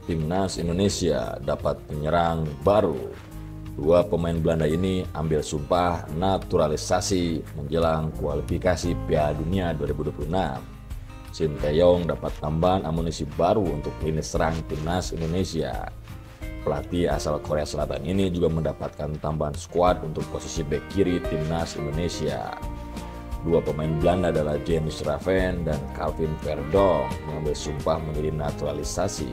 Timnas Indonesia dapat penyerang baru. Dua pemain Belanda ini ambil sumpah naturalisasi menjelang kualifikasi Piala Dunia 2026. Sinteyong dapat tambahan amunisi baru untuk lini serang Timnas Indonesia. Pelatih asal Korea Selatan ini juga mendapatkan tambahan skuad untuk posisi bek kiri Timnas Indonesia. Dua pemain Belanda adalah James Raven dan Calvin Verdonk mengambil sumpah menjadi naturalisasi.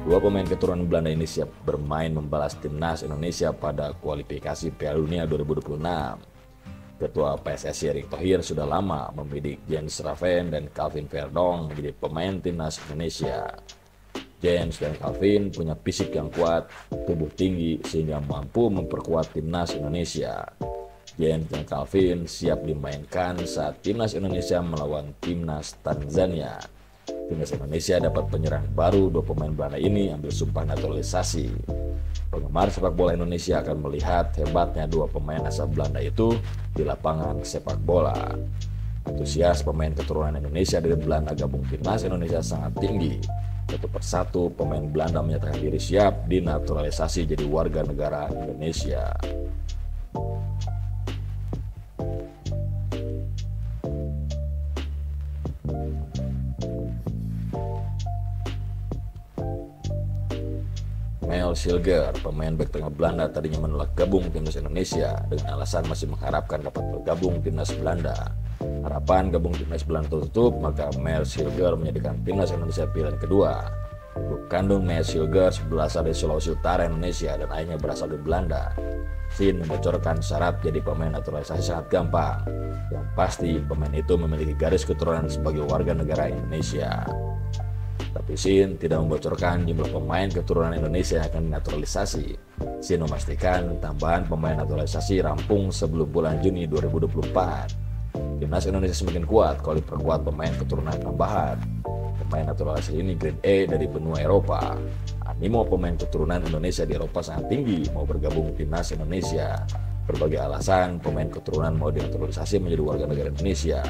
Dua pemain keturunan Belanda ini siap bermain membalas Timnas Indonesia pada kualifikasi Piala Dunia 2026. Ketua PSSI Erick Thohir sudah lama membidik James Raven dan Calvin Verdonk menjadi pemain Timnas Indonesia. James dan Calvin punya fisik yang kuat, tubuh tinggi sehingga mampu memperkuat Timnas Indonesia. James dan Calvin siap dimainkan saat Timnas Indonesia melawan Timnas Tanzania. Timnas Indonesia dapat penyerang baru. Dua pemain Belanda ini ambil sumpah naturalisasi. Penggemar sepak bola Indonesia akan melihat hebatnya dua pemain asal Belanda itu di lapangan sepak bola. Antusias pemain keturunan Indonesia dari Belanda gabung Timnas Indonesia sangat tinggi. Satu persatu pemain Belanda menyatakan diri siap dinaturalisasi jadi warga negara Indonesia. Mel Silger, pemain bek tengah Belanda, tadinya menolak gabung Timnas Indonesia dengan alasan masih mengharapkan dapat bergabung Timnas Belanda. Harapan gabung Timnas Belanda tertutup, maka Mel Silger menjadikan Timnas Indonesia pilihan kedua. Ibu kandung Mel Silger berasal dari Sulawesi Utara, Indonesia, dan ayahnya berasal dari Belanda. Sin membocorkan syarat jadi pemain naturalisasi sangat gampang. Yang pasti pemain itu memiliki garis keturunan sebagai warga negara Indonesia. Tapi Sin tidak membocorkan jumlah pemain keturunan Indonesia yang akan dinaturalisasi. Sin memastikan tambahan pemain naturalisasi rampung sebelum bulan Juni 2024. Timnas Indonesia semakin kuat kalau diperkuat pemain keturunan tambahan. Pemain naturalisasi ini grade A dari benua Eropa. Animo pemain keturunan Indonesia di Eropa sangat tinggi mau bergabung Timnas Indonesia. Berbagai alasan pemain keturunan mau dinaturalisasi menjadi warga negara Indonesia.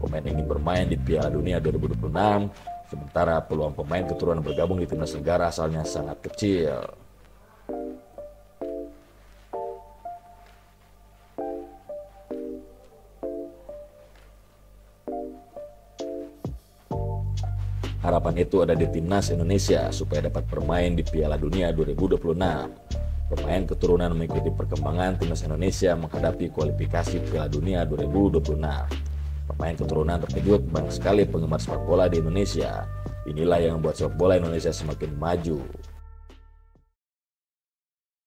Pemain ingin bermain di Piala Dunia 2026. Sementara peluang pemain keturunan bergabung di timnas negara asalnya sangat kecil. Harapan itu ada di timnas Indonesia supaya dapat bermain di Piala Dunia 2026. Pemain keturunan mengikuti perkembangan timnas Indonesia menghadapi kualifikasi Piala Dunia 2026. Pemain keturunan terkejut banyak sekali penggemar sepak bola di Indonesia. Inilah yang membuat sepak bola Indonesia semakin maju.